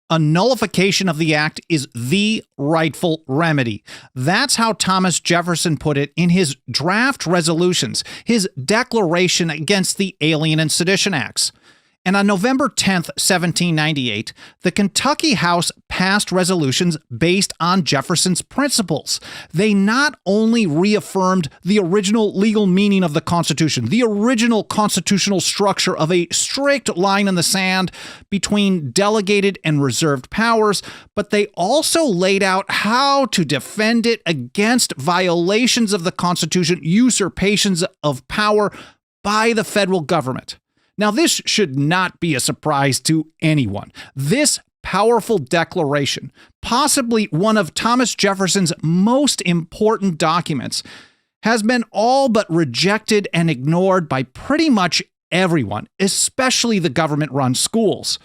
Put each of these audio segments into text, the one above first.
A nullification of the act is the rightful remedy. That's how Thomas Jefferson put it in his draft resolutions, his declaration against the Alien and Sedition Acts. And on November 10th, 1798, the Kentucky House passed resolutions based on Jefferson's principles. They not only reaffirmed the original legal meaning of the Constitution, the original constitutional structure of a strict line in the sand between delegated and reserved powers, but they also laid out how to defend it against violations of the Constitution, usurpations of power by the federal government. Now, this should not be a surprise to anyone. This powerful declaration, possibly one of Thomas Jefferson's most important documents, has been all but rejected and ignored by pretty much everyone, especially the government-run schools.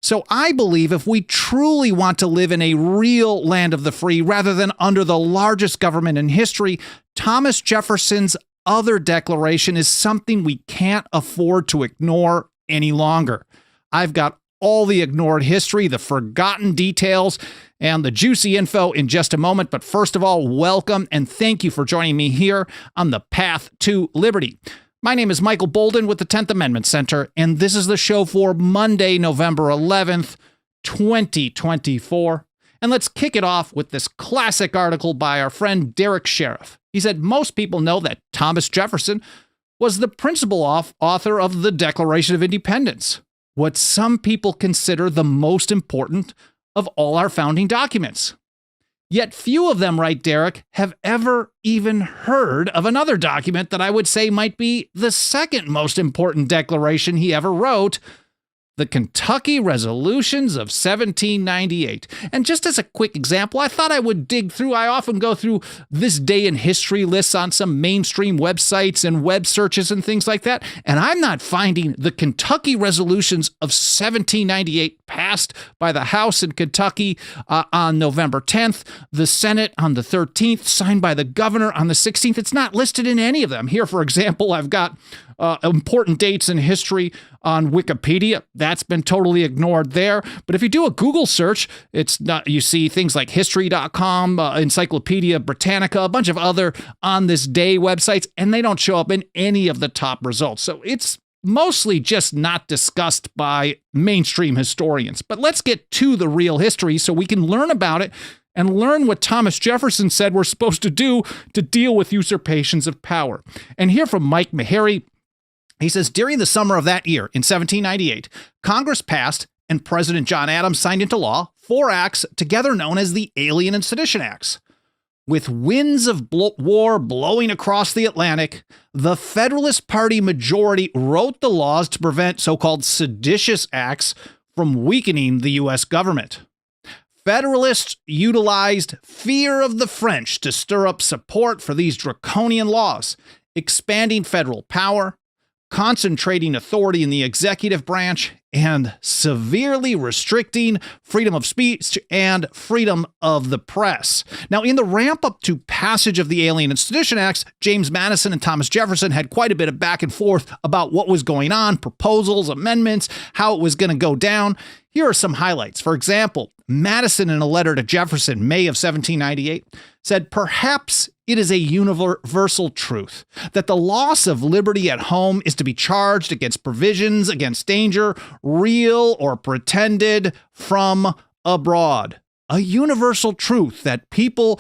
So I believe if we truly want to live in a real land of the free rather than under the largest government in history, Thomas Jefferson's other declaration is something we can't afford to ignore any longer. I've got all the ignored history, the forgotten details, and the juicy info in just a moment. But first of all, welcome and thank you for joining me here on the Path to Liberty. My name is Michael Bolden with the 10th Amendment Center, and this is the show for Monday, November 11th, 2024. And let's kick it off with this classic article by our friend Derek Sheriff. He said, most people know that Thomas Jefferson was the principal author of the Declaration of Independence, what some people consider the most important of all our founding documents. Yet few of them, right, Derek, have ever even heard of another document that I would say might be the second most important declaration he ever wrote, the Kentucky Resolutions of 1798. And just as a quick example, I thought I would dig through, I often go through this day in history lists on some mainstream websites and web searches and things like that, and I'm not finding the Kentucky Resolutions of 1798 passed by the House in Kentucky on November 10th, the Senate on the 13th, signed by the governor on the 16th. It's not listed in any of them. Here, for example, I've got important dates in history on Wikipedia. That's been totally ignored there. But if you do a Google search, it's not, you see things like history.com, Encyclopedia Britannica, a bunch of other on this day websites, and they don't show up in any of the top results. So it's mostly just not discussed by mainstream historians. But let's get to the real history so we can learn about it and learn what Thomas Jefferson said we're supposed to do to deal with usurpations of power. And here from Mike Meharry, he says, during the summer of that year, in 1798, Congress passed and President John Adams signed into law 4 acts together known as the Alien and Sedition Acts. With winds of war blowing across the Atlantic, the Federalist Party majority wrote the laws to prevent so-called seditious acts from weakening the U.S. government. Federalists utilized fear of the French to stir up support for these draconian laws, expanding federal power, concentrating authority in the executive branch, and severely restricting freedom of speech and freedom of the press. Now, in the ramp up to passage of the Alien and Sedition Acts, James Madison and Thomas Jefferson had quite a bit of back and forth about what was going on, proposals, amendments, how it was going to go down. Here are some highlights. For example, Madison, in a letter to Jefferson, May of 1798, said, perhaps it is a universal truth that the loss of liberty at home is to be charged against provisions against danger, real or pretended, from abroad. A universal truth that people,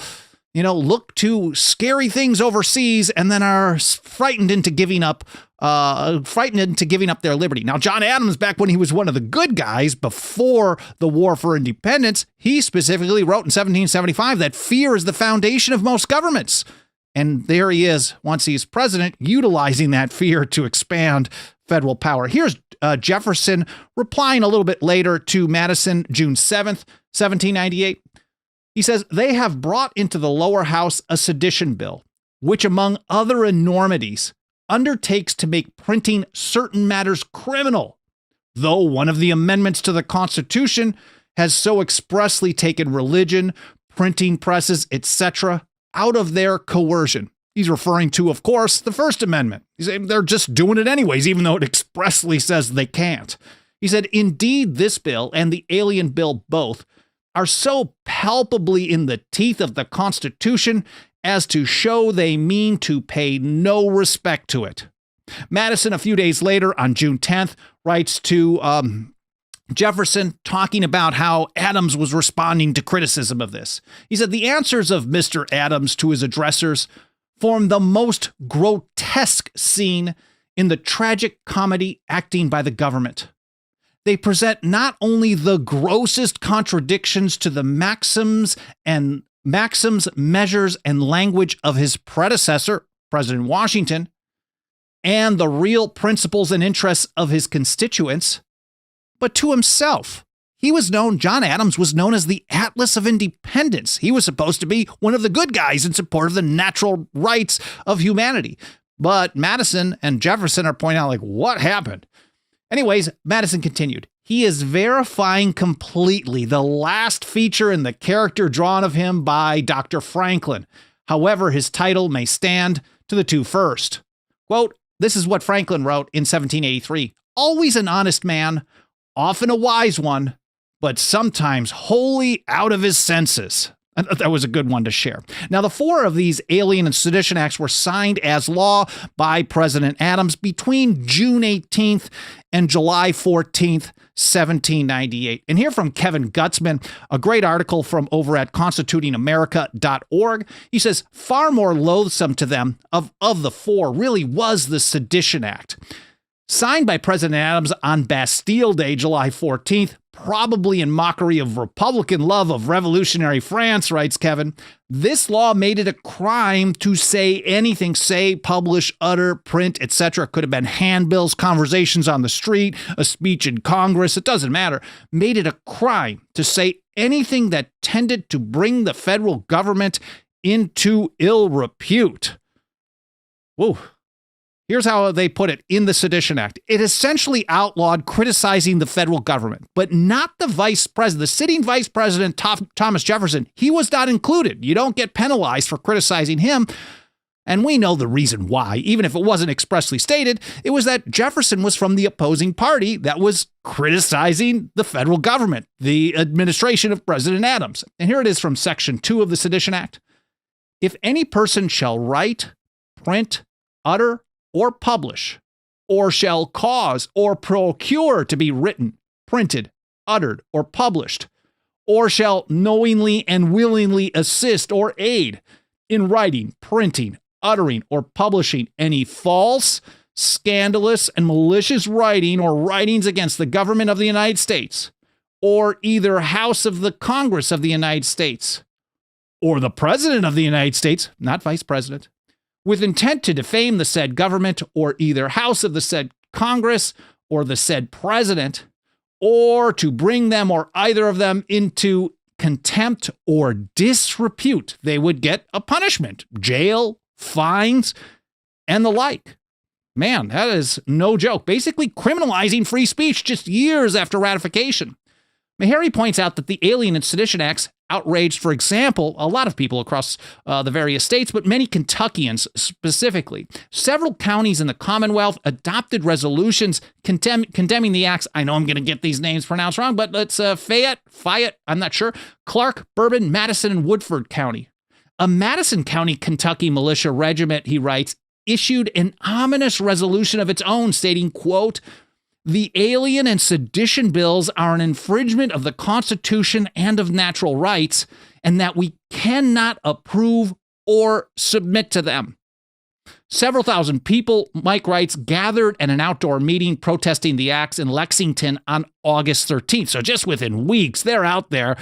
look to scary things overseas and then are frightened into giving up their liberty. Now, John Adams, back when he was one of the good guys before the War for Independence, he specifically wrote in 1775 that fear is the foundation of most governments. And there he is, once he's president, utilizing that fear to expand federal power. Here's Jefferson replying a little bit later to Madison, June 7th, 1798. He says, they have brought into the lower house a sedition bill, which among other enormities undertakes to make printing certain matters criminal, though one of the amendments to the Constitution has so expressly taken religion, printing presses, etc., out of their coercion. He's referring to, of course, the First Amendment. He's saying they're just doing it anyways, even though it expressly says they can't. He said, indeed, this bill and the Alien Bill both are so palpably in the teeth of the Constitution as to show they mean to pay no respect to it. Madison, a few days later, on June 10th, writes to Jefferson talking about how Adams was responding to criticism of this. He said, the answers of Mr. Adams to his addressers form the most grotesque scene in the tragic comedy acting by the government. They present not only the grossest contradictions to the maxims, measures, and language of his predecessor, President Washington, and the real principles and interests of his constituents, but to himself. John Adams was known as the Atlas of Independence. He was supposed to be one of the good guys in support of the natural rights of humanity. But Madison and Jefferson are pointing out, like, what happened? Anyways, Madison continued. He is verifying completely the last feature in the character drawn of him by Dr. Franklin. However, his title may stand to the two first. Quote, this is what Franklin wrote in 1783. Always an honest man, often a wise one, but sometimes wholly out of his senses. That was a good one to share. Now, the four of these Alien and Sedition Acts were signed as law by President Adams between June 18th and July 14th, 1798. And here from Kevin Gutzman, a great article from over at constitutingamerica.org. He says, far more loathsome to them of the four really was the Sedition Act. Signed by President Adams on Bastille Day, July 14th, probably in mockery of Republican love of revolutionary France, writes Kevin, this law made it a crime to say anything, say, publish, utter, print, etc. Could have been handbills, conversations on the street, a speech in Congress, it doesn't matter. Made it a crime to say anything that tended to bring the federal government into ill repute. Whoa. Here's how they put it in the Sedition Act. It essentially outlawed criticizing the federal government, but not the vice president. The sitting vice president, Thomas Jefferson, he was not included. You don't get penalized for criticizing him. And we know the reason why. Even if it wasn't expressly stated, it was that Jefferson was from the opposing party that was criticizing the federal government, the administration of President Adams. And here it is from Section 2 of the Sedition Act. If any person shall write, print, utter, or publish, or shall cause or procure to be written, printed, uttered, or published, or shall knowingly and willingly assist or aid in writing, printing, uttering, or publishing any false, scandalous, and malicious writing or writings against the government of the United States, or either House of the Congress of the United States, or the President of the United States, not Vice President, with intent to defame the said government or either House of the said Congress or the said President, or to bring them or either of them into contempt or disrepute, they would get a punishment, jail, fines, and the like. Man, that is no joke. Basically criminalizing free speech just years after ratification. Meharry points out that the Alien and Sedition Acts outraged, for example, a lot of people across the various states, but many Kentuckians specifically. Several counties in the Commonwealth adopted resolutions condemning the acts. I know I'm going to get these names pronounced wrong, but it's Fayette, I'm not sure, Clark, Bourbon, Madison, and Woodford County. A Madison County, Kentucky militia regiment, he writes, issued an ominous resolution of its own stating, quote, the Alien and Sedition bills are an infringement of the Constitution and of natural rights, and that we cannot approve or submit to them. Several thousand people, Mike writes, gathered at an outdoor meeting protesting the acts in Lexington on August 13th. So just within weeks, they're out there.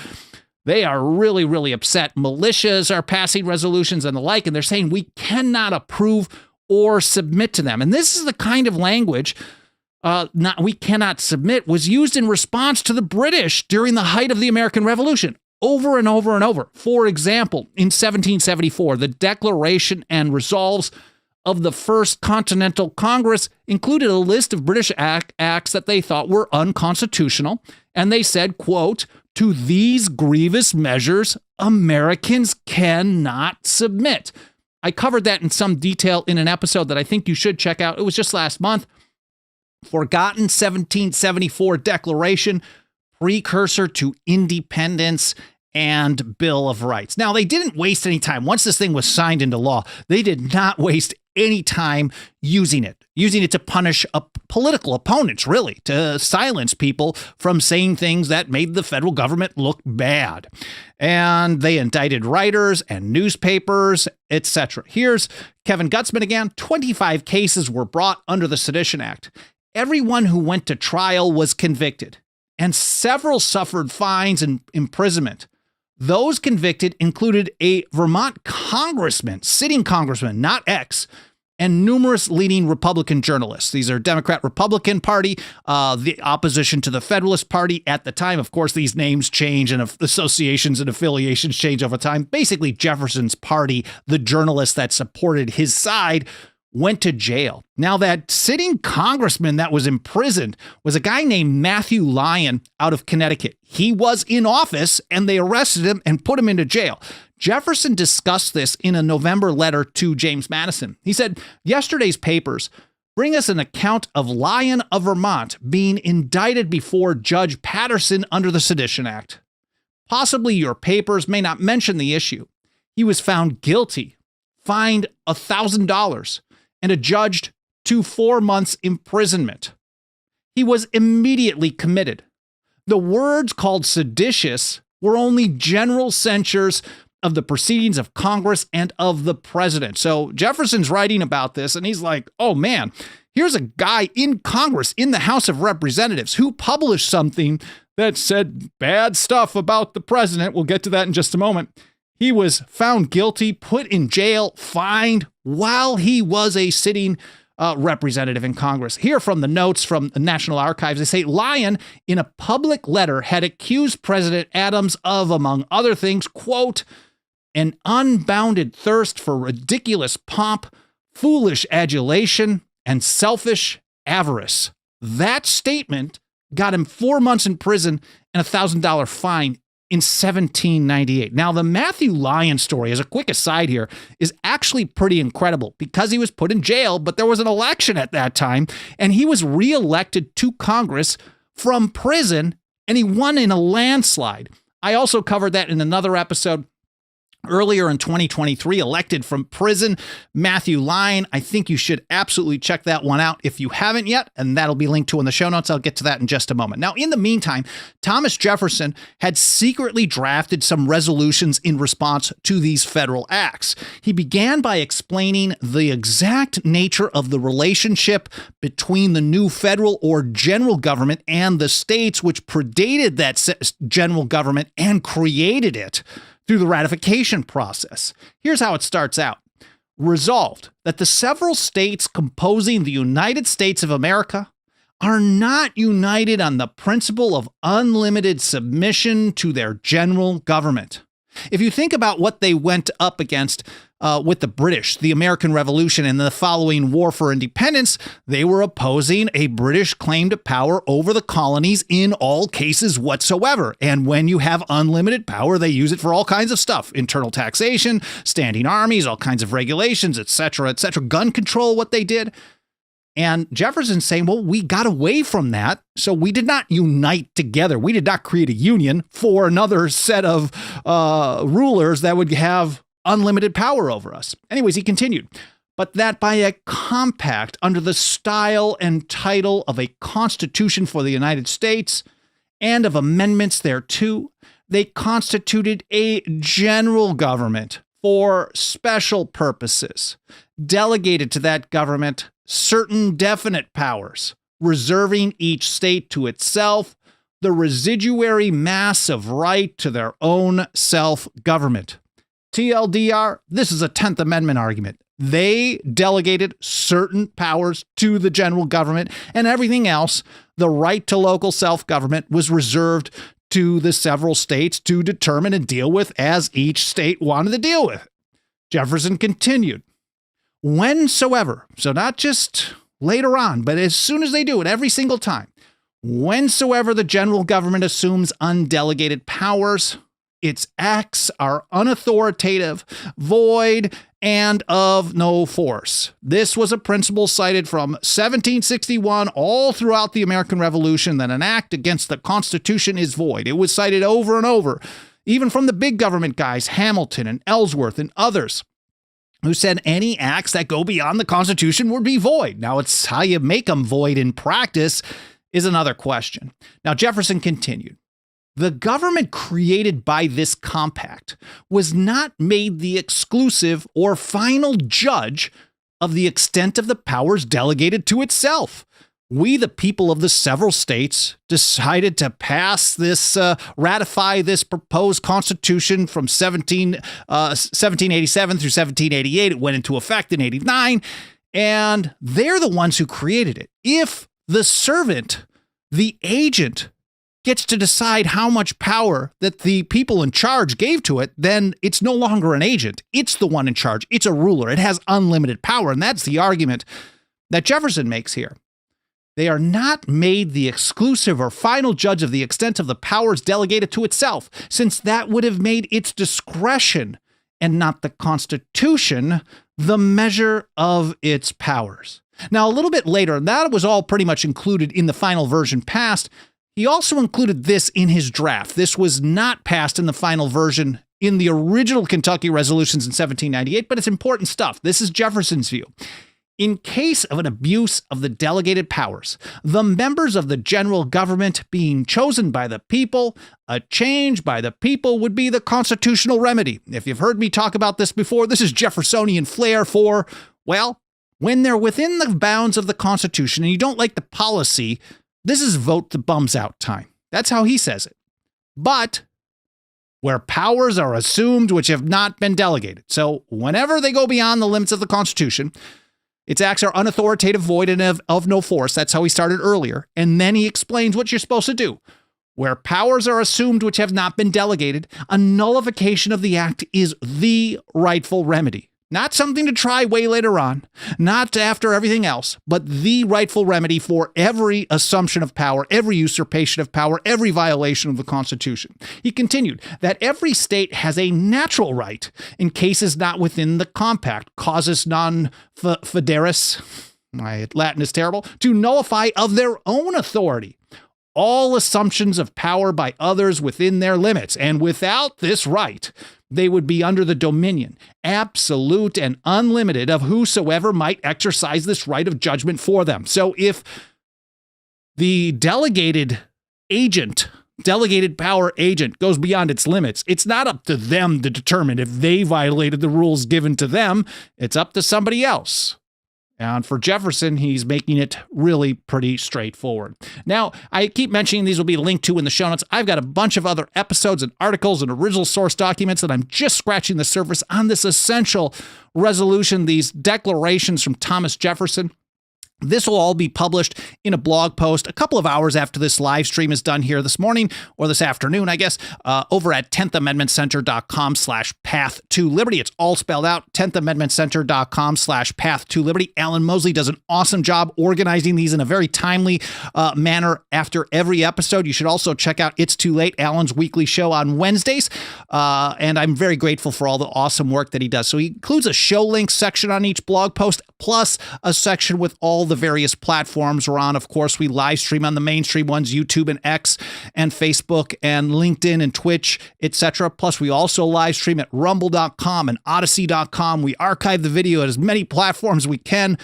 They are really, really upset. Militias are passing resolutions and the like, and they're saying we cannot approve or submit to them. And this is the kind of language we cannot submit was used in response to the British during the height of the American Revolution over and over and over. For example, in 1774, the Declaration and Resolves of the First Continental Congress included a list of British acts that they thought were unconstitutional. And they said, quote, to these grievous measures, Americans cannot submit. I covered that in some detail in an episode that I think you should check out. It was just last month. Forgotten 1774 Declaration, precursor to independence and Bill of Rights. Now, they didn't waste any time. Once this thing was signed into law, they did not waste any time using it to punish political opponents, really, to silence people from saying things that made the federal government look bad. And they indicted writers and newspapers, etc. Here's Kevin Gutzman again. 25 cases were brought under the Sedition Act. Everyone who went to trial was convicted, and several suffered fines and imprisonment. Those convicted included a Vermont congressman, sitting congressman, not ex, and numerous leading Republican journalists. These are Democrat-Republican Party, the opposition to the Federalist Party at the time. Of course, these names change and associations and affiliations change over time. Basically, Jefferson's party, the journalists that supported his side, went to jail. Now, that sitting congressman that was imprisoned was a guy named Matthew Lyon out of Connecticut. He was in office, and they arrested him and put him into jail. Jefferson discussed this in a November letter to James Madison. He said, "Yesterday's papers bring us an account of Lyon of Vermont being indicted before Judge Patterson under the Sedition Act. Possibly your papers may not mention the issue. He was found guilty, fined $1,000, and adjudged to 4 months imprisonment. He was immediately committed. The words called seditious were only general censures of the proceedings of Congress and of the president." So Jefferson's writing about this, and he's like, oh man, here's a guy in Congress, in the House of Representatives, who published something that said bad stuff about the president. We'll get to that in just a moment. He was found guilty, put in jail, fined while he was a sitting representative in Congress. Here from the notes from the National Archives, they say Lyon, in a public letter, had accused President Adams of, among other things, quote, "an unbounded thirst for ridiculous pomp, foolish adulation, and selfish avarice." That statement got him 4 months in prison and $1,000 fine in 1798. Now, the Matthew Lyon story, as a quick aside here, is actually pretty incredible because he was put in jail, but there was an election at that time, and he was reelected to Congress from prison, and he won in a landslide. I also covered that in another episode. Earlier in 2023, elected from prison, Matthew Lyon. I think you should absolutely check that one out if you haven't yet, and that'll be linked to in the show notes. I'll get to that in just a moment. Now, in the meantime, Thomas Jefferson had secretly drafted some resolutions in response to these federal acts. He began by explaining the exact nature of the relationship between the new federal or general government and the states, which predated that general government and created it through the ratification process. Here's how it starts out. Resolved that the several states composing the United States of America are not united on the principle of unlimited submission to their general government. If you think about what they went up against with the British, the American Revolution, and the following War for Independence, they were opposing a British claim to power over the colonies in all cases whatsoever. And when you have unlimited power, they use it for all kinds of stuff. Internal taxation, standing armies, all kinds of regulations, etc., etc. Gun control, what they did. And Jefferson's saying, well, we got away from that, so we did not unite together. We did not create a union for another set of rulers that would have unlimited power over us. Anyways, he continued, but that by a compact under the style and title of a Constitution for the United States and of amendments thereto, they constituted a general government for special purposes, delegated to that government certain definite powers, reserving each state to itself the residuary mass of right to their own self-government. TLDR, this is a 10th Amendment argument. They delegated certain powers to the general government, and everything else, the right to local self-government, was reserved to the several states to determine and deal with as each state wanted to deal with. Jefferson continued, whensoever, so not just later on, but as soon as they do it, every single time, whensoever the general government assumes undelegated powers, its acts are unauthoritative, void, and of no force. This was a principle cited from 1761 all throughout the American Revolution, that an act against the Constitution is void. It was cited over and over, even from the big government guys, Hamilton and Ellsworth and others, who said any acts that go beyond the Constitution would be void. Now, it's how you make them void in practice is another question. Now, Jefferson continued. The government created by this compact was not made the exclusive or final judge of the extent of the powers delegated to itself. We, the people of the several states, decided to pass this, ratify this proposed constitution from 1787 through 1788. It went into effect in 89, and they're the ones who created it. If the servant, the agent, gets to decide how much power that the people in charge gave to it, then it's no longer an agent. It's the one in charge. It's a ruler. It has unlimited power. And that's the argument that Jefferson makes here. They are not made the exclusive or final judge of the extent of the powers delegated to itself, since that would have made its discretion and not the Constitution the measure of its powers. Now, a little bit later, that was all pretty much included in the final version passed. He also included this in his draft. This was not passed in the final version in the original Kentucky resolutions in 1798, but it's important stuff. This is Jefferson's view. In case of an abuse of the delegated powers, the members of the general government being chosen by the people, a change by the people would be the constitutional remedy. If you've heard me talk about this before, this is Jeffersonian flair for, well, when they're within the bounds of the Constitution and you don't like the policy, this is vote the bums out time. That's how he says it. But where powers are assumed which have not been delegated. So whenever they go beyond the limits of the Constitution, its acts are unauthoritative, void, and of no force. That's how he started earlier. And then he explains what you're supposed to do. Where powers are assumed which have not been delegated, a nullification of the act is the rightful remedy. Not something to try way later on, not after everything else, but the rightful remedy for every assumption of power, every usurpation of power, every violation of the Constitution. He continued that every state has a natural right in cases not within the compact, causus non federis, my Latin is terrible, to nullify of their own authority all assumptions of power by others within their limits. And without this right, they would be under the dominion, absolute and unlimited, of whosoever might exercise this right of judgment for them. So if the delegated power agent goes beyond its limits, it's not up to them to determine if they violated the rules given to them. It's up to somebody else. And for Jefferson, he's making it really pretty straightforward. Now, I keep mentioning these will be linked to in the show notes. I've got a bunch of other episodes and articles and original source documents that I'm just scratching the surface on this essential resolution, these declarations from Thomas Jefferson. This will all be published in a blog post a couple of hours after this live stream is done here this morning, or this afternoon, I guess, over at 10thamendmentcenter.com/path-to-liberty. It's all spelled out, 10thamendmentcenter.com/path-to-liberty. Alan Mosley does an awesome job organizing these in a very timely manner after every episode. You should also check out It's Too Late, Alan's weekly show on Wednesdays. And I'm very grateful for all the awesome work that he does. So he includes a show links section on each blog post, plus a section with all the various platforms we're on. Of course, we live stream on the mainstream ones, YouTube and X and Facebook and LinkedIn and Twitch, etc. Plus, we also live stream at rumble.com and odyssey.com. We archive the video at as many platforms as we can.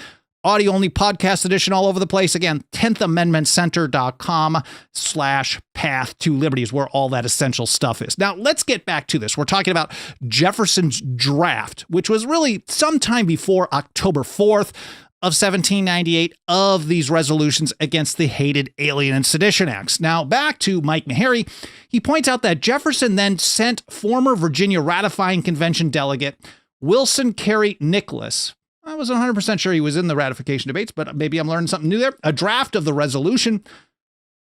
Audio only podcast edition all over the place. Again, 10thamendmentcenter.com/path-to-liberty is where all that essential stuff is. Now, let's get back to this. We're talking about Jefferson's draft, which was really sometime before October 4th of 1798 of these resolutions against the hated Alien and Sedition Acts. Now, back to Mike Meharry, he points out that Jefferson then sent former Virginia ratifying convention delegate Wilson Carey Nicholas. I wasn't 100% sure he was in the ratification debates, but maybe I'm learning something new there. A draft of the resolution,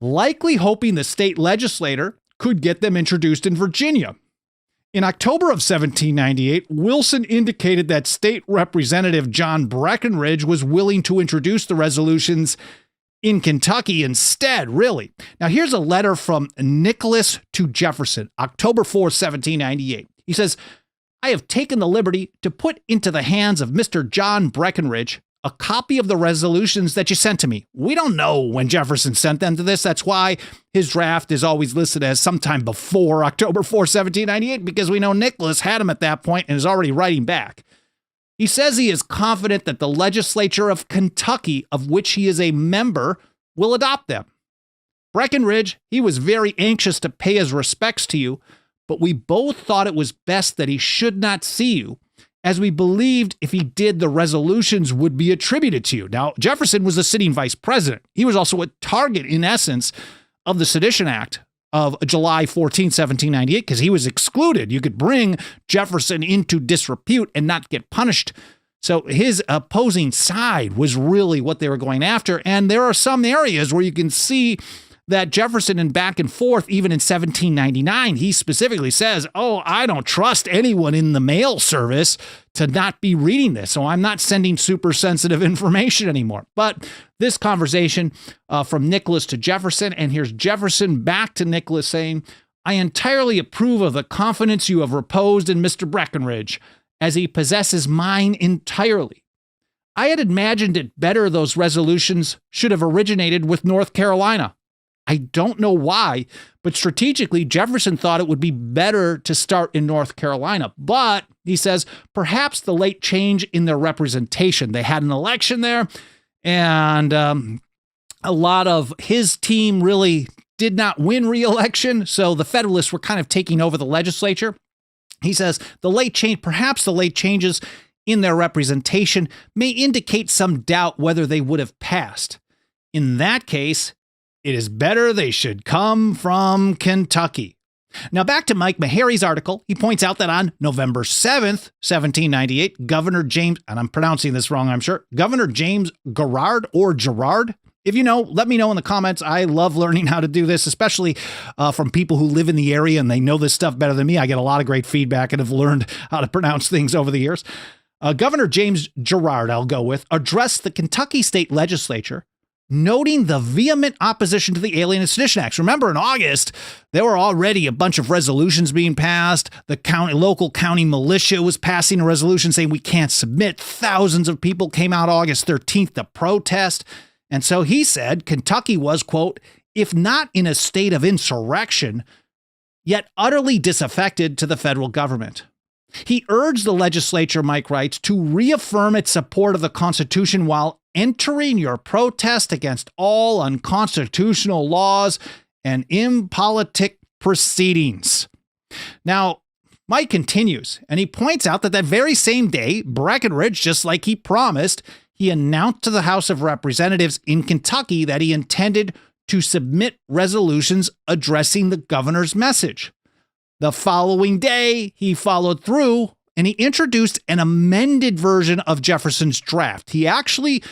likely hoping the state legislature could get them introduced in Virginia. In October of 1798, Wilson indicated that State Representative John Breckinridge was willing to introduce the resolutions in Kentucky instead, really. Now, here's a letter from Nicholas to Jefferson, October 4, 1798. He says, I have taken the liberty to put into the hands of Mr. John Breckinridge a copy of the resolutions that you sent to me. We don't know when Jefferson sent them to this. That's why his draft is always listed as sometime before October 4, 1798, because we know Nicholas had him at that point and is already writing back. He says he is confident that the legislature of Kentucky, of which he is a member, will adopt them. Breckinridge, he was very anxious to pay his respects to you, but we both thought it was best that he should not see you, as we believed if he did, the resolutions would be attributed to you. Now, Jefferson was a sitting vice president. He was also a target, in essence, of the Sedition Act of July 14, 1798, because he was excluded. You could bring Jefferson into disrepute and not get punished. So his opposing side was really what they were going after. And there are some areas where you can see that Jefferson, and back and forth, even in 1799, he specifically says, oh, I don't trust anyone in the mail service to not be reading this, so I'm not sending super sensitive information anymore. But this conversation from Nicholas to Jefferson, and here's Jefferson back to Nicholas saying, I entirely approve of the confidence you have reposed in Mr. Breckinridge, as he possesses mine entirely. I had imagined it better those resolutions should have originated with North Carolina. I don't know why, but strategically, Jefferson thought it would be better to start in North Carolina. But, he says, perhaps the late change in their representation. They had an election there, and a lot of his team really did not win re-election, so the Federalists were kind of taking over the legislature. He says, perhaps the late changes in their representation may indicate some doubt whether they would have passed. In that case, it is better they should come from Kentucky. Now back to Mike Meharry's article. He points out that on November 7th, 1798, Governor James, and I'm pronouncing this wrong, I'm sure, Governor James Garrard or Gerard. If you know, let me know in the comments. I love learning how to do this, especially from people who live in the area and they know this stuff better than me. I get a lot of great feedback and have learned how to pronounce things over the years. Governor James Gerrard, I'll go with, addressed the Kentucky State Legislature, noting the vehement opposition to the Alien and Sedition Acts. Remember, in August, there were already a bunch of resolutions being passed. The local county militia was passing a resolution saying we can't submit. Thousands of people came out August 13th to protest. And so he said Kentucky was, quote, if not in a state of insurrection, yet utterly disaffected to the federal government. He urged the legislature, Mike writes, to reaffirm its support of the Constitution while entering your protest against all unconstitutional laws and impolitic proceedings. Now, Mike continues, and he points out that that very same day, Breckinridge, just like he promised, he announced to the House of Representatives in Kentucky that he intended to submit resolutions addressing the governor's message. The following day, he followed through and he introduced an amended version of Jefferson's draft. He actually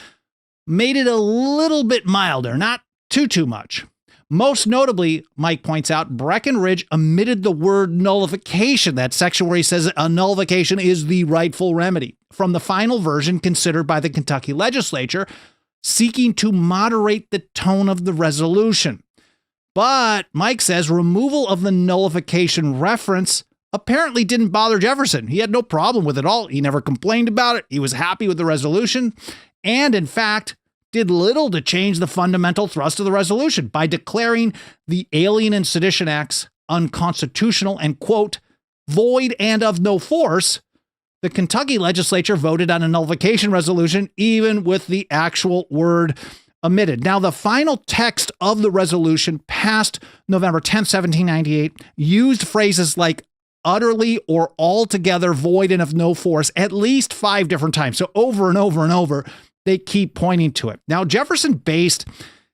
made it a little bit milder, not too much. Most notably, Mike points out, Breckinridge omitted the word nullification, that section where he says a nullification is the rightful remedy, from the final version considered by the Kentucky legislature, seeking to moderate the tone of the resolution. But Mike says removal of the nullification reference apparently didn't bother Jefferson. He had no problem with it all. He never complained about it. He was happy with the resolution, and in fact, did little to change the fundamental thrust of the resolution by declaring the Alien and Sedition Acts unconstitutional and, quote, void and of no force. The Kentucky legislature voted on a nullification resolution, even with the actual word omitted. Now, the final text of the resolution passed November 10th, 1798, used phrases like utterly or altogether void and of no force at least 5 different times. So over and over and over, they keep pointing to it. Now, Jefferson based,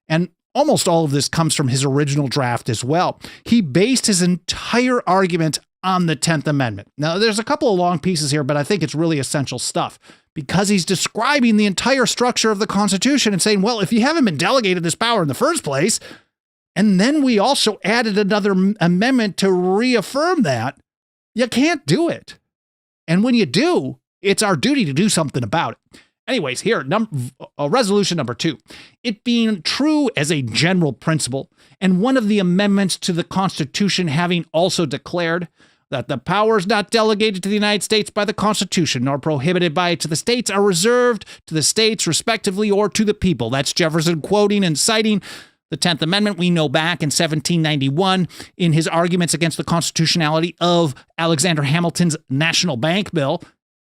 and almost all of this comes from his original draft as well, he based his entire argument on the 10th Amendment. Now, there's a couple of long pieces here, but I think it's really essential stuff because he's describing the entire structure of the Constitution and saying, well, if you haven't been delegated this power in the first place, and then we also added another amendment to reaffirm that, you can't do it. And when you do, it's our duty to do something about it. Anyways, here, resolution number 2, it being true as a general principle and one of the amendments to the Constitution having also declared that the powers not delegated to the United States by the Constitution nor prohibited by it to the states are reserved to the states respectively or to the people. That's Jefferson quoting and citing the 10th Amendment. We know back in 1791 in his arguments against the constitutionality of Alexander Hamilton's National Bank Bill,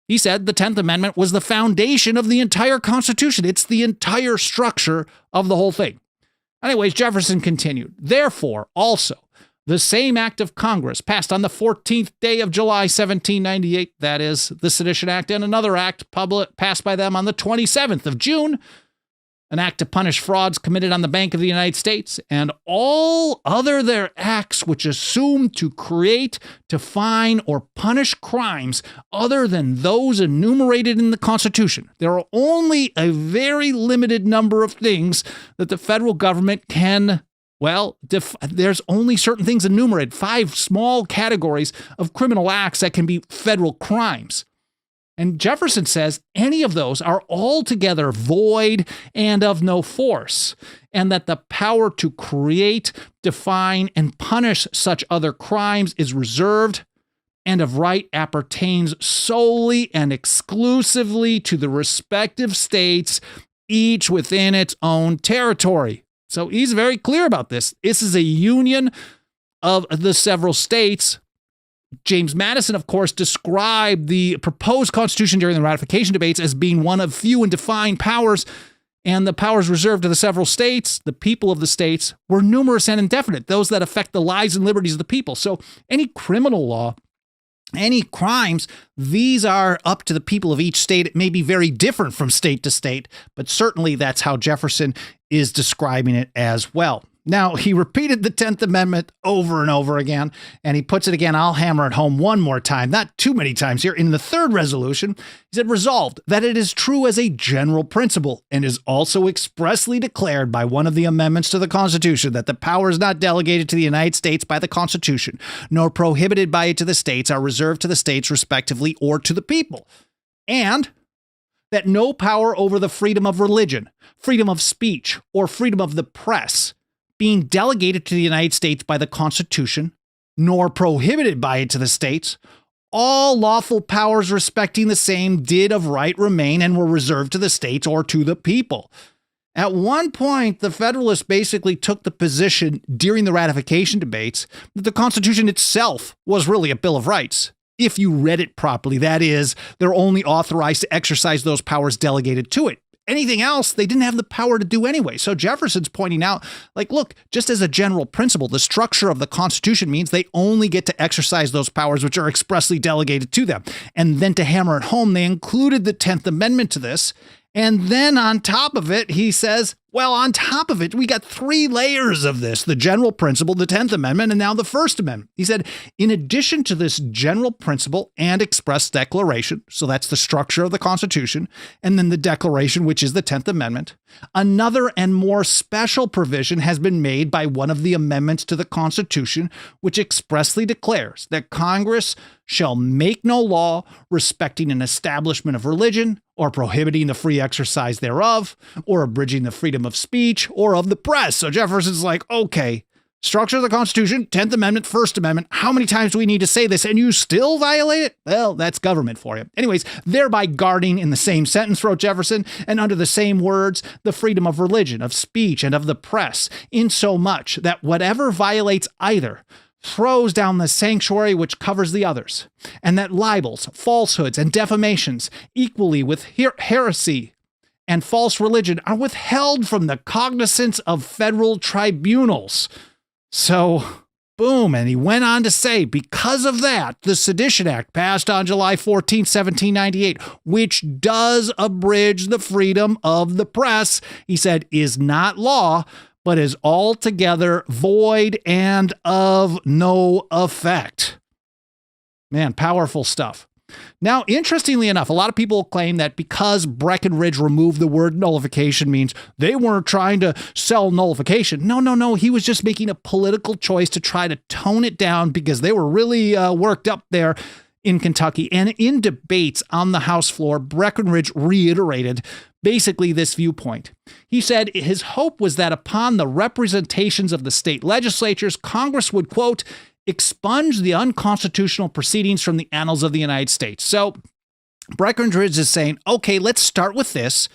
he said the 10th Amendment was the foundation of the entire Constitution. It's the entire structure of the whole thing. Anyways, Jefferson continued, therefore, also, the same act of Congress passed on the 14th day of July, 1798, that is, the Sedition Act, and another act passed by them on the 27th of June, an act to punish frauds committed on the Bank of the United States, and all other their acts which assume to create, define, or punish crimes other than those enumerated in the Constitution. There are only a very limited number of things that the federal government can, there's only certain things enumerated, 5 small categories of criminal acts that can be federal crimes. And Jefferson says any of those are altogether void and of no force, and that the power to create, define, and punish such other crimes is reserved and of right appertains solely and exclusively to the respective states, each within its own territory. So he's very clear about this. This is a union of the several states. James Madison, of course, described the proposed Constitution during the ratification debates as being one of few and defined powers, and the powers reserved to the several states, the people of the states, were numerous and indefinite, those that affect the lives and liberties of the people. So any criminal law, any crimes, these are up to the people of each state. It may be very different from state to state, but certainly that's how Jefferson is describing it as well. Now, he repeated the 10th Amendment over and over again, and he puts it again. I'll hammer it home one more time, not too many times here. In the third resolution, he said, resolved that it is true as a general principle and is also expressly declared by one of the amendments to the Constitution that the powers not delegated to the United States by the Constitution, nor prohibited by it to the states, are reserved to the states respectively or to the people, and that no power over the freedom of religion, freedom of speech, or freedom of the press being delegated to the United States by the Constitution, nor prohibited by it to the states, all lawful powers respecting the same did of right remain and were reserved to the states or to the people. At one point, the Federalists basically took the position during the ratification debates that the Constitution itself was really a Bill of Rights. If you read it properly, that is, they're only authorized to exercise those powers delegated to it. Anything else, they didn't have the power to do anyway. So Jefferson's pointing out, look, just as a general principle, the structure of the Constitution means they only get to exercise those powers which are expressly delegated to them. And then to hammer it home, they included the 10th Amendment to this. And then on top of it, he says, on top of it, we got 3 layers of this, the general principle, the 10th Amendment, and now the First Amendment. He said, in addition to this general principle and express declaration, so that's the structure of the Constitution, and then the Declaration, which is the 10th Amendment, another and more special provision has been made by one of the amendments to the Constitution, which expressly declares that Congress shall make no law respecting an establishment of religion, or prohibiting the free exercise thereof, or abridging the freedom of speech, or of the press. So Jefferson's like, okay, structure of the Constitution, 10th Amendment, First Amendment, how many times do we need to say this, and you still violate it? Well, that's government for you. Anyways, thereby guarding in the same sentence, wrote Jefferson, and under the same words, the freedom of religion, of speech, and of the press, insomuch that whatever violates either throws down the sanctuary which covers the others, and that libels, falsehoods, and defamations, equally with heresy and false religion, are withheld from the cognizance of federal tribunals. So, boom, and he went on to say, because of that, the Sedition Act passed on July 14, 1798, which does abridge the freedom of the press, he said, is not law, but is altogether void and of no effect. Man, powerful stuff. Now, interestingly enough, a lot of people claim that because Breckinridge removed the word nullification means they weren't trying to sell nullification. No. He was just making a political choice to try to tone it down because they were really worked up there in Kentucky. And in debates on the House floor, Breckinridge reiterated basically this viewpoint. He said his hope was that upon the representations of the state legislatures, Congress would, quote, expunge the unconstitutional proceedings from the annals of the United States. So Breckinridge is saying, okay, let's start with this.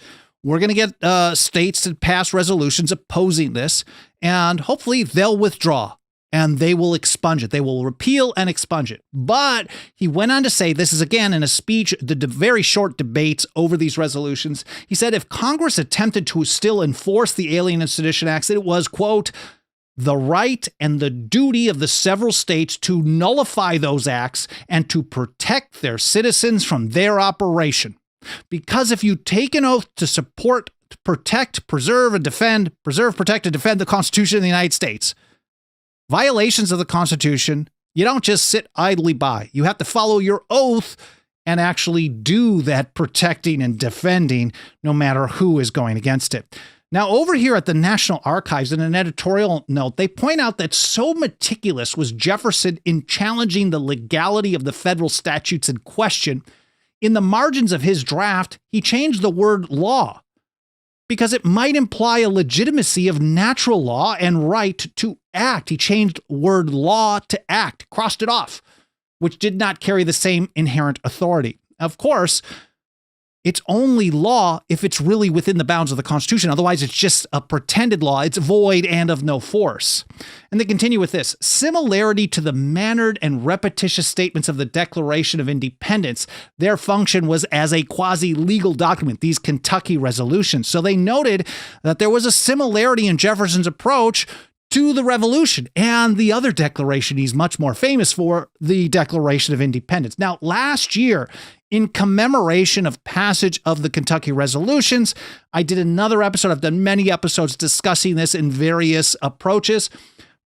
We're going to get states to pass resolutions opposing this, and hopefully they'll withdraw and they will expunge it. They will repeal and expunge it. But he went on to say, this is again in a speech, the very short debates over these resolutions. He said if Congress attempted to still enforce the Alien and Sedition Acts, it was, quote, the right and the duty of the several states to nullify those acts and to protect their citizens from their operation. Because if you take an oath to support, protect, preserve, and defend the Constitution of the United States, violations of the Constitution, you don't just sit idly by. You have to follow your oath and actually do that protecting and defending, no matter who is going against it. Now, over here at the National Archives, in an editorial note, they point out that so meticulous was Jefferson in challenging the legality of the federal statutes in question. In the margins of his draft, he changed the word law because it might imply a legitimacy of natural law and right to act. He changed word law to act, crossed it off, which did not carry the same inherent authority. Of course, it's only law if it's really within the bounds of the Constitution. Otherwise, it's just a pretended law. It's void and of no force. And they continue with this. Similarity to the mannered and repetitious statements of the Declaration of Independence, their function was as a quasi-legal document, these Kentucky resolutions. So they noted that there was a similarity in Jefferson's approach to the Revolution and the other declaration he's much more famous for, the Declaration of Independence. Now, last year, in commemoration of passage of the Kentucky resolutions, I did another episode. I've done many episodes discussing this in various approaches,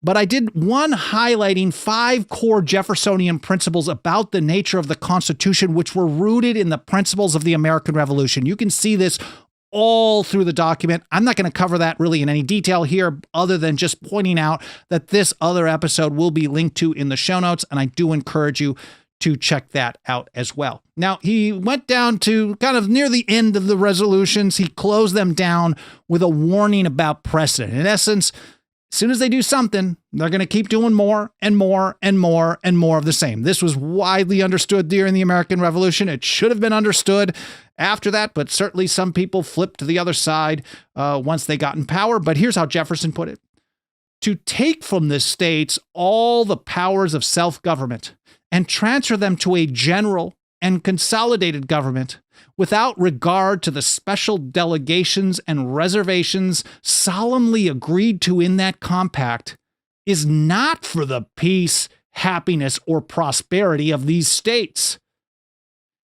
but I did one highlighting 5 core Jeffersonian principles about the nature of the Constitution, which were rooted in the principles of the American Revolution. You can see this all through the document. I'm not going to cover that really in any detail here, other than just pointing out that this other episode will be linked to in the show notes, and I do encourage you to check that out as well. Now, he went down to kind of near the end of the resolutions. He closed them down with a warning about precedent. In essence, as soon as they do something, they're going to keep doing more and more and more and more of the same. This was widely understood during the American Revolution. It should have been understood after that, but certainly some people flipped to the other side once they got in power. But here's how Jefferson put it. To take from the states all the powers of self-government and transfer them to a general and consolidated government without regard to the special delegations and reservations solemnly agreed to in that compact is not for the peace, happiness, or prosperity of these states.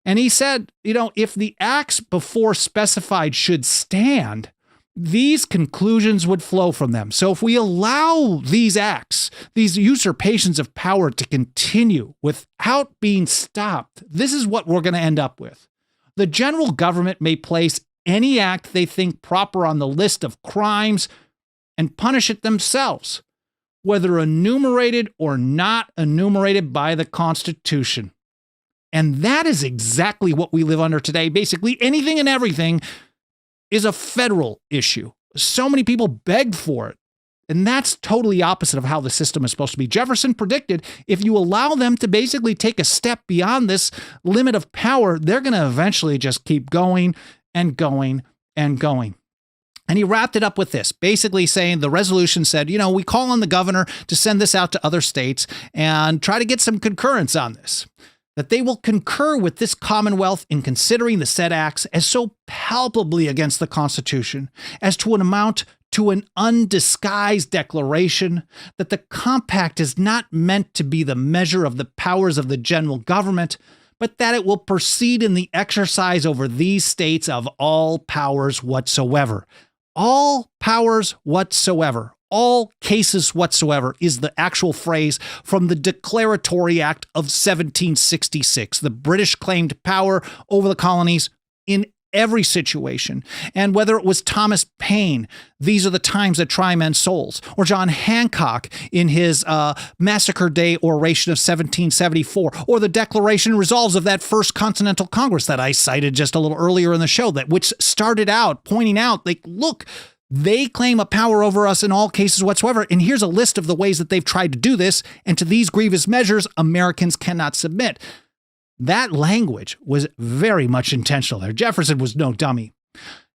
And he said, if the acts before specified should stand, these conclusions would flow from them. So if we allow these acts, these usurpations of power to continue without being stopped, this is what we're going to end up with. The general government may place any act they think proper on the list of crimes and punish it themselves, whether enumerated or not enumerated by the Constitution. And that is exactly what we live under today. Basically, anything and everything is a federal issue. So many people begged for it. And that's totally opposite of how the system is supposed to be. Jefferson predicted if you allow them to basically take a step beyond this limit of power, they're going to eventually just keep going and going and going. And he wrapped it up with this, basically saying the resolution said, we call on the governor to send this out to other states and try to get some concurrence on this. That they will concur with this Commonwealth in considering the said acts as so palpably against the Constitution as to amount to an undisguised declaration that the compact is not meant to be the measure of the powers of the general government, but that it will proceed in the exercise over these states of all powers whatsoever. All powers whatsoever. All cases whatsoever is the actual phrase from the Declaratory Act of 1766. The British claimed power over the colonies in every situation. And whether it was Thomas Paine, These Are the Times That Try Men's Souls, or John Hancock in his Massacre Day oration of 1774, or the Declaration Resolves of that First Continental Congress that I cited just a little earlier in the show, which started out pointing out, look, They claim a power over us in all cases whatsoever. And here's a list of the ways that they've tried to do this. And to these grievous measures, Americans cannot submit. That language was very much intentional there. Jefferson was no dummy.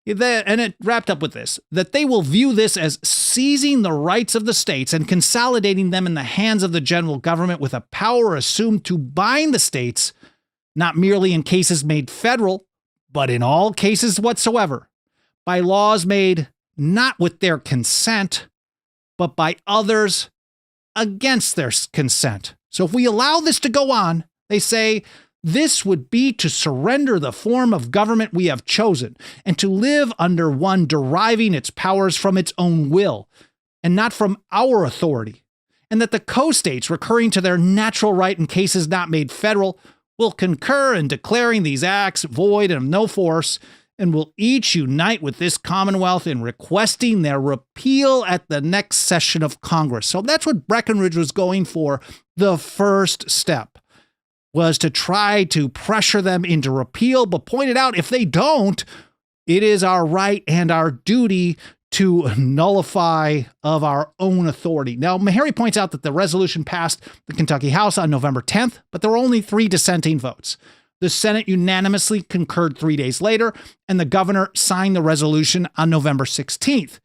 And it wrapped up with this, that they will view this as seizing the rights of the states and consolidating them in the hands of the general government with a power assumed to bind the states, not merely in cases made federal, but in all cases whatsoever, by laws made not with their consent, but by others against their consent. So if we allow this to go on, they say, this would be to surrender the form of government we have chosen and to live under one deriving its powers from its own will and not from our authority, and that the co-states, recurring to their natural right in cases not made federal, will concur in declaring these acts void and of no force, and will each unite with this Commonwealth in requesting their repeal at the next session of Congress. So that's what Breckinridge was going for. The first step was to try to pressure them into repeal, but pointed out if they don't, it is our right and our duty to nullify of our own authority. Now, Meharry points out that the resolution passed the Kentucky House on November 10th, but there were only 3 dissenting votes. The Senate unanimously concurred 3 days later, and the governor signed the resolution on November 16th.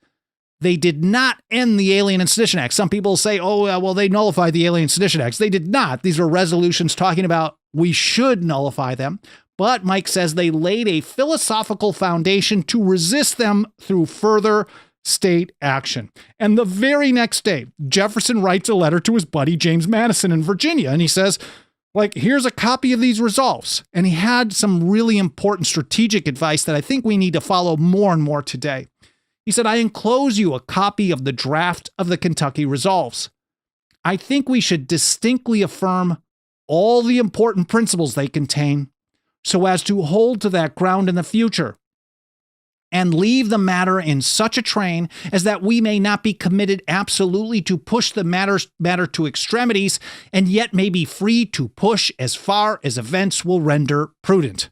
They did not end the Alien and Sedition Acts. Some people say, oh, well, they nullified the Alien and Sedition Acts. They did not. These were resolutions talking about we should nullify them. But Mike says they laid a philosophical foundation to resist them through further state action. And the very next day, Jefferson writes a letter to his buddy James Madison in Virginia, and he says, here's a copy of these resolves. And he had some really important strategic advice that I think we need to follow more and more today. He said, I enclose you a copy of the draft of the Kentucky resolves. I think we should distinctly affirm all the important principles they contain so as to hold to that ground in the future and leave the matter in such a train as that we may not be committed absolutely to push the matter to extremities, and yet may be free to push as far as events will render prudent.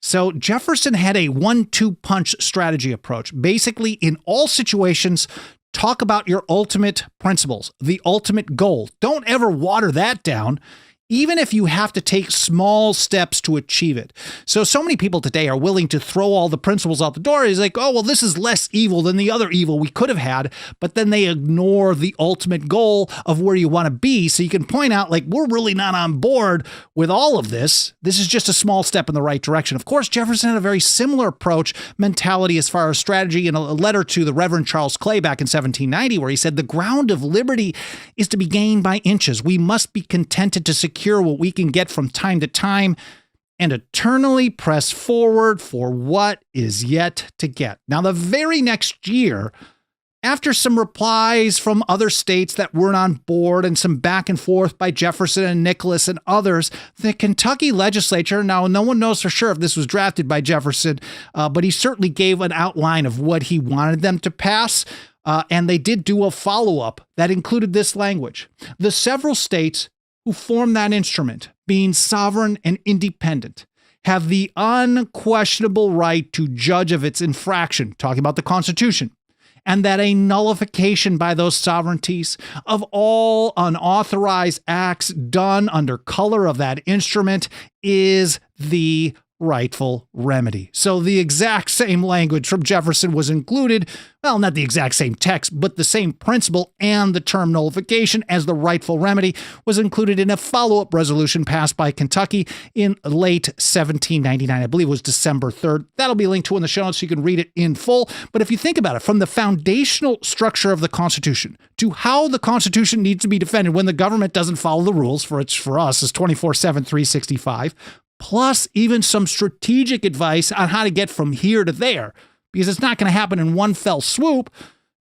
So Jefferson had a 1-2 punch strategy approach. Basically, in all situations, talk about your ultimate principles, the ultimate goal. Don't ever water that down, even if you have to take small steps to achieve it. So many people today are willing to throw all the principles out the door. It's like, oh, well, this is less evil than the other evil we could have had, but then they ignore the ultimate goal of where you want to be. So you can point out, we're really not on board with all of this. This is just a small step in the right direction. Of course, Jefferson had a very similar approach mentality as far as strategy in a letter to the Reverend Charles Clay back in 1790, where he said, the ground of liberty is to be gained by inches. We must be contented to secure what we can get from time to time and eternally press forward for what is yet to get. Now, the very next year, after some replies from other states that weren't on board and some back and forth by Jefferson and Nicholas and others, the Kentucky legislature, now no one knows for sure if this was drafted by Jefferson, but he certainly gave an outline of what he wanted them to pass. And they did do a follow-up that included this language. The several states who form that instrument, being sovereign and independent, have the unquestionable right to judge of its infraction, talking about the Constitution, and that a nullification by those sovereignties of all unauthorized acts done under color of that instrument is the rightful remedy. So the exact same language from Jefferson was included, well, not the exact same text, but the same principle and the term nullification as the rightful remedy was included in a follow-up resolution passed by Kentucky in late 1799. I believe it was December 3rd. That'll be linked to in the show notes so you can read it in full. But if you think about it, from the foundational structure of the Constitution to how the Constitution needs to be defended when the government doesn't follow the rules, for us is 24/7, 365, plus even some strategic advice on how to get from here to there, because it's not going to happen in one fell swoop.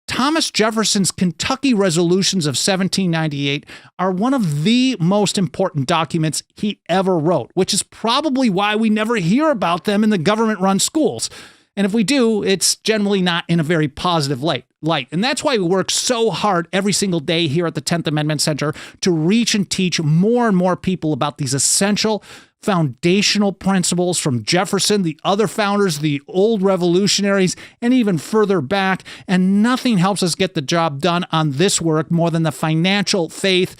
Thomas Jefferson's Kentucky resolutions of 1798 are one of the most important documents he ever wrote, which is probably why we never hear about them in the government-run schools. And if we do, it's generally not in a very positive light. And that's why we work so hard every single day here at the 10th Amendment Center to reach and teach more and more people about these essential foundational principles from Jefferson, the other founders, the old revolutionaries, and even further back. And nothing helps us get the job done on this work more than the financial faith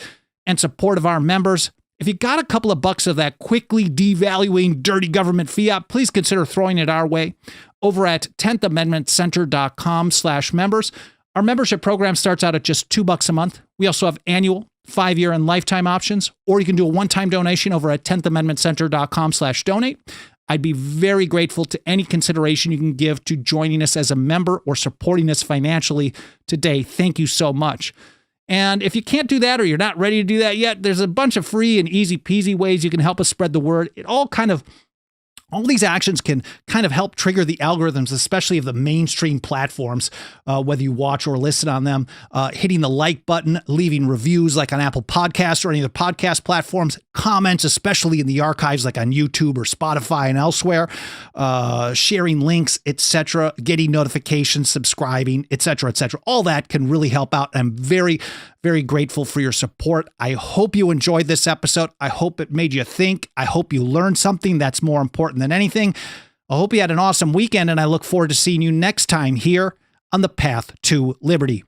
and support of our members. If you got a couple of bucks of that quickly devaluing dirty government fiat, please consider throwing it our way over at 10thamendmentcenter.com/members. Our membership program starts out at just $2 a month. We also have annual, 5-year, and lifetime options, or you can do a one-time donation over at 10thamendmentcenter.com/donate. I'd be very grateful to any consideration you can give to joining us as a member or supporting us financially today. Thank you so much. And if you can't do that or you're not ready to do that yet, there's a bunch of free and easy peasy ways you can help us spread the word. All these actions can kind of help trigger the algorithms, especially of the mainstream platforms, whether you watch or listen on them. Hitting the like button, leaving reviews like on Apple Podcasts or any of the podcast platforms, comments, especially in the archives like on YouTube or Spotify and elsewhere, sharing links, etc., getting notifications, subscribing, etc., etc. All that can really help out. I'm very, very grateful for your support. I hope you enjoyed this episode. I hope it made you think. I hope you learned something. That's more important than anything. I hope you had an awesome weekend, and I look forward to seeing you next time here on the Path to Liberty.